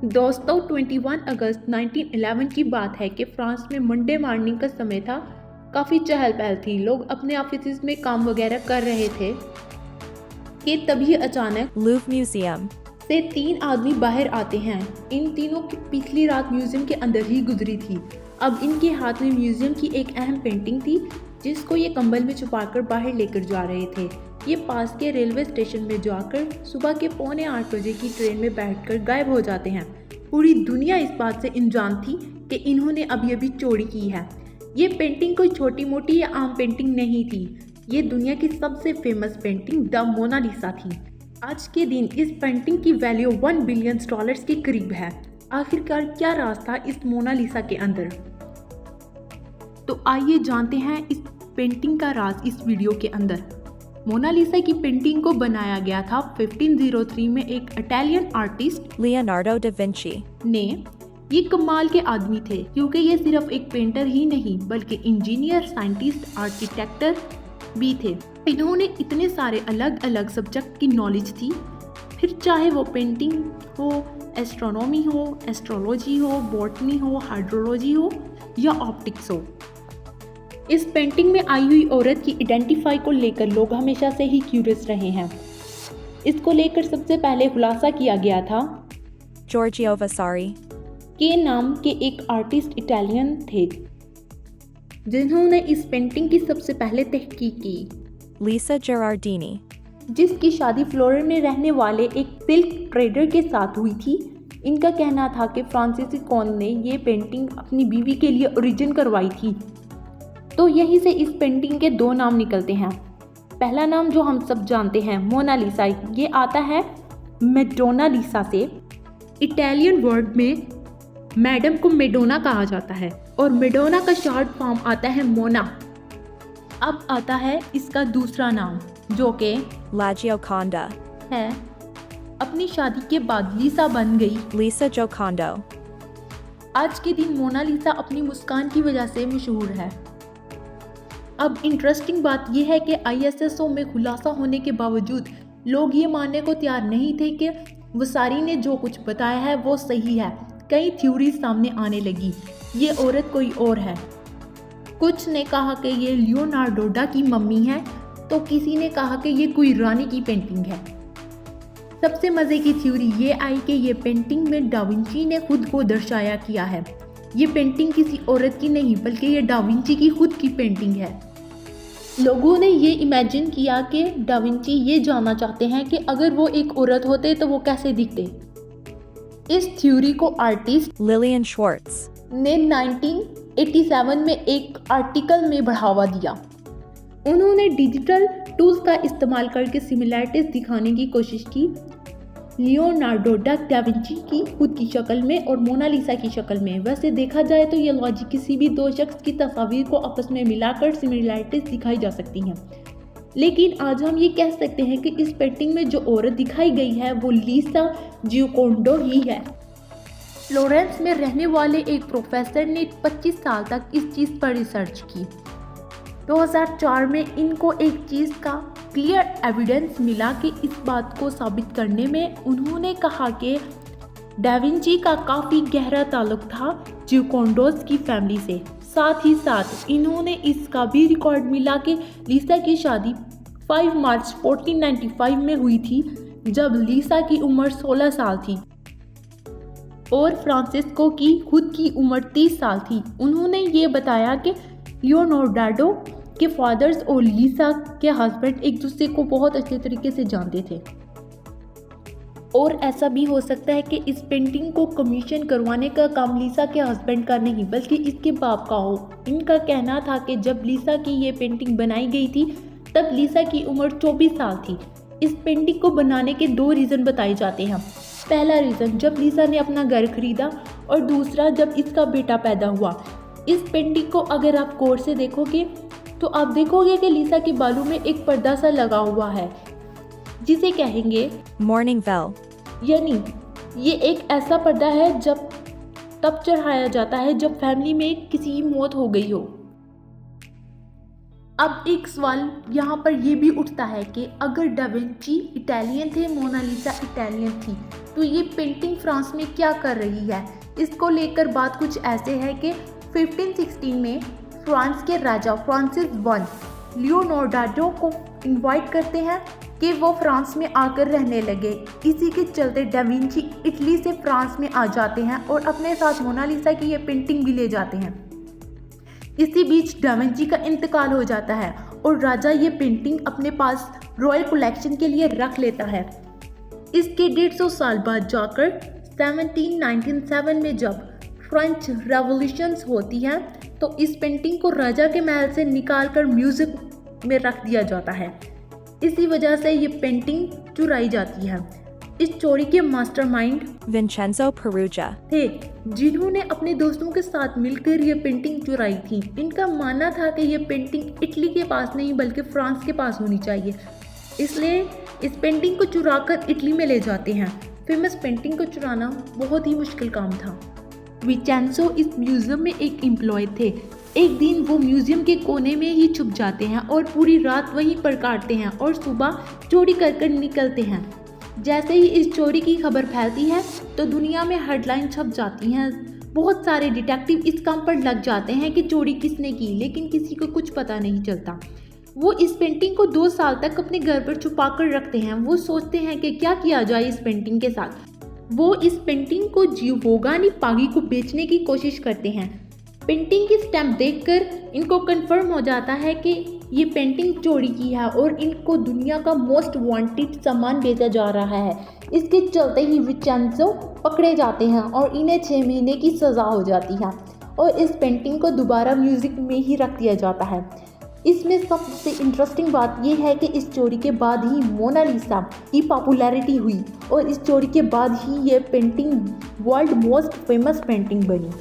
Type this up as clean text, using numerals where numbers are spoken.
दोस्तों 21 अगस्त 1911 की बात है कि फ्रांस में मंडे मॉर्निंग का समय था। काफ़ी चहल पहल थी, लोग अपने ऑफिस में काम वगैरह कर रहे थे कि तभी अचानक लूव्र म्यूजियम से 3 आदमी बाहर आते हैं। इन तीनों की पिछली रात म्यूजियम के अंदर ही गुजरी थी। अब इनके हाथ में म्यूजियम की एक अहम पेंटिंग थी जिसको ये कंबल में छुपाकर बाहर लेकर जा रहे थे। ये पास के रेलवे स्टेशन में जाकर सुबह के 7:45 बजे की ट्रेन में बैठकर गायब हो जाते हैं। पूरी दुनिया इस बात से अनजान थी कि इन्होंने अभी चोरी की है। ये पेंटिंग कोई छोटी मोटी या आम पेंटिंग नहीं थी, ये दुनिया की सबसे फेमस पेंटिंग द मोनालिसा थी। आज के दिन इस पेंटिंग की वैल्यू $1 बिलियन के करीब है। आखिरकार क्या राज था इस मोनालिसा के अंदर? तो आइए जानते हैं इस पेंटिंग का राज इस वीडियो के अंदर। मोनालिसा की पेंटिंग को बनाया गया था 1503 में एक Italian artist Leonardo da Vinci ने। ये कमाल के आदमी थे क्योंकि ये सिर्फ एक पेंटर ही नहीं बल्कि इंजीनियर, साइंटिस्ट, आर्किटेक्टर भी थे। इन्होंने इतने सारे अलग अलग सब्जेक्ट की नॉलेज थी, फिर चाहे वो पेंटिंग हो, एस्ट्रोनॉमी हो, एस्ट्रोलॉजी हो, बॉटनी हो, हाइड्रोलॉजी हो या ऑप्टिक्स हो। इस पेंटिंग में आई हुई औरत की आइडेंटिफाई को लेकर लोग हमेशा से ही क्यूरियस रहे हैं। इसको लेकर सबसे पहले खुलासा किया गया था जॉर्जियो वासारी के नाम के एक आर्टिस्ट इटालियन थे जिन्होंने इस पेंटिंग की सबसे पहले तहकीक की। लीसा जेरार्डिनी जिसकी शादी फ्लोरेंस में रहने वाले एक सिल्क ट्रेडर के साथ हुई थी। इनका कहना था कि फ्रांसीसी कौन ने ये पेंटिंग अपनी बीवी के लिए ओरिजिन करवाई थी। तो यहीं से इस पेंटिंग के 2 नाम निकलते हैं। पहला नाम जो हम सब जानते हैं मोनालिसा, ये आता है मैडोना लिसा से। इटालियन वर्ड में मैडम को मेडोना कहा जाता है और मेडोना का शॉर्ट फॉर्म आता है मोना। अब आता है इसका दूसरा नाम जो कि ला जियोकॉन्डा है। अपनी शादी के बाद लिसा बन गई लीसा जोकोंडो। आज के दिन मोनालिसा अपनी मुस्कान की वजह से मशहूर है। अब इंटरेस्टिंग बात यह है कि ISSO में खुलासा होने के बावजूद लोग ये मानने को तैयार नहीं थे कि वसारी ने जो कुछ बताया है वो सही है। कई थ्योरीज सामने आने लगी, ये औरत कोई और है। कुछ ने कहा कि ये लियोनार्डो डा की मम्मी है, तो किसी ने कहा कि ये कोई रानी की पेंटिंग है। सबसे मज़े की थ्योरी ये आई कि ये पेंटिंग में डा विंची ने खुद को दर्शाया किया है। ये पेंटिंग किसी औरत की नहीं बल्कि ये डा विंची की खुद की पेंटिंग है। लोगों ने ये इमेजिन किया कि डा विंची ये जानना चाहते हैं कि अगर वो एक औरत होते तो वो कैसे दिखते। इस थ्योरी को आर्टिस्ट लिलियन श्वार्ट्ज ने 1987 में एक आर्टिकल में बढ़ावा दिया। उन्होंने डिजिटल टूल्स का इस्तेमाल करके सिमिलैरिटीज दिखाने की कोशिश की लियोनार्डो डा विंची की खुद की शक्ल में और मोनालिसा की शक्ल में। वैसे देखा जाए तो ये लॉजिक किसी भी 2 शख्स की तस्वीर को आपस में मिलाकर सिमिलैरिटीज दिखाई जा सकती हैं। लेकिन आज हम ये कह सकते हैं कि इस पेंटिंग में जो औरत दिखाई गई है वो लीसा जियोकोंडो ही है। फ्लोरेंस में रहने वाले एक प्रोफेसर ने 25 साल तक इस चीज़ पर रिसर्च की। 2004 में इनको एक चीज़ का क्लियर एविडेंस मिला कि इस बात को साबित करने में उन्होंने कहा कि डा विंची का काफ़ी गहरा ताल्लुक था जियोकोंडोस की फैमिली से। साथ ही साथ इन्होंने इसका भी रिकॉर्ड मिला कि लीसा की शादी 5 मार्च 1495 में हुई थी जब लीसा की उम्र 16 साल थी और फ्रांसिस्को की खुद की उम्र 30 साल थी। उन्होंने ये बताया कि लियोनार्डो के फादर्स और लीसा के हस्बैंड एक दूसरे को बहुत अच्छे तरीके से जानते थे। और ऐसा भी हो सकता है कि इस पेंटिंग को कमीशन करवाने का काम लीसा के हस्बैंड का नहीं बल्कि इसके बाप का हो। इनका कहना था कि जब लीसा की ये पेंटिंग बनाई गई थी तब लीसा की उम्र 24 साल थी। इस पेंटिंग को बनाने के 2 रीज़न बताए जाते हैं। पहला रीज़न जब लीसा ने अपना घर खरीदा और दूसरा जब इसका बेटा पैदा हुआ। इस पेंटिंग को अगर आप गौर से देखोगे तो आप देखोगे कि लीसा के बालों में एक पर्दा सा लगा हुआ है जिसे कहेंगे मॉर्निंग वेल। यानी ये एक ऐसा पर्दा है जब तब चढ़ाया जाता है जब फैमिली में किसी की मौत हो गई हो। अब एक सवाल यहाँ पर ये भी उठता है कि अगर डाविंची इटालियन थे, मोनालिसा इटालियन थी, तो ये पेंटिंग फ्रांस में क्या कर रही है? इसको लेकर बात कुछ ऐसे है कि 1516 में फ्रांस के राजा फ्रांसिस वन लियोनार्डो को इनवाइट करते हैं कि वो फ्रांस में आकर रहने लगे। इसी के चलते डाविंची इटली से फ्रांस में आ जाते हैं और अपने साथ मोनालिसा की ये पेंटिंग भी ले जाते हैं। इसी बीच डाविंची का इंतकाल हो जाता है और राजा ये पेंटिंग अपने पास रॉयल कलेक्शन के लिए रख लेता है। इसके 150 साल बाद जाकर 1797 में जब फ्रेंच रेवोल्यूशन होती है तो इस पेंटिंग को राजा के महल से निकालकर म्यूजियम में रख दिया जाता है। इसी वजह से ये पेंटिंग चुराई जाती है। इस चोरी के मास्टरमाइंड Vincenzo Perugia. थे जिन्होंने अपने दोस्तों के साथ मिलकर ये पेंटिंग चुराई थी। इनका मानना था कि ये पेंटिंग इटली के पास नहीं बल्कि फ्रांस के पास होनी चाहिए, इसलिए इस पेंटिंग को चुराकर इटली में ले जाते हैं। फेमस पेंटिंग को चुराना बहुत ही मुश्किल काम था। विचेंजो इस म्यूजियम में एक एम्प्लॉय थे। एक दिन वो म्यूजियम के कोने में ही छुप जाते हैं और पूरी रात वहीं पर काटते हैं और सुबह चोरी कर निकलते हैं। जैसे ही इस चोरी की खबर फैलती है तो दुनिया में हेडलाइन छप जाती हैं। बहुत सारे डिटेक्टिव इस काम पर लग जाते हैं कि चोरी किसने की, लेकिन किसी को कुछ पता नहीं चलता। वो इस पेंटिंग को 2 साल तक अपने घर पर छुपा कर रखते हैं। वो सोचते हैं कि क्या किया जाए इस पेंटिंग के साथ। वो इस पेंटिंग को जियोवानी पागी को बेचने की कोशिश करते हैं। पेंटिंग की स्टैम्प देखकर इनको कंफर्म हो जाता है कि ये पेंटिंग चोरी की है और इनको दुनिया का मोस्ट वांटेड सामान बेचा जा रहा है। इसके चलते ही विचेंजो पकड़े जाते हैं और इन्हें 6 महीने की सज़ा हो जाती है और इस पेंटिंग को दोबारा म्यूजियम में ही रख दिया जाता है। इसमें सबसे इंटरेस्टिंग बात यह है कि इस चोरी के बाद ही मोनालिसा की पॉपुलैरिटी हुई और इस चोरी के बाद ही ये painting world most famous painting बनी।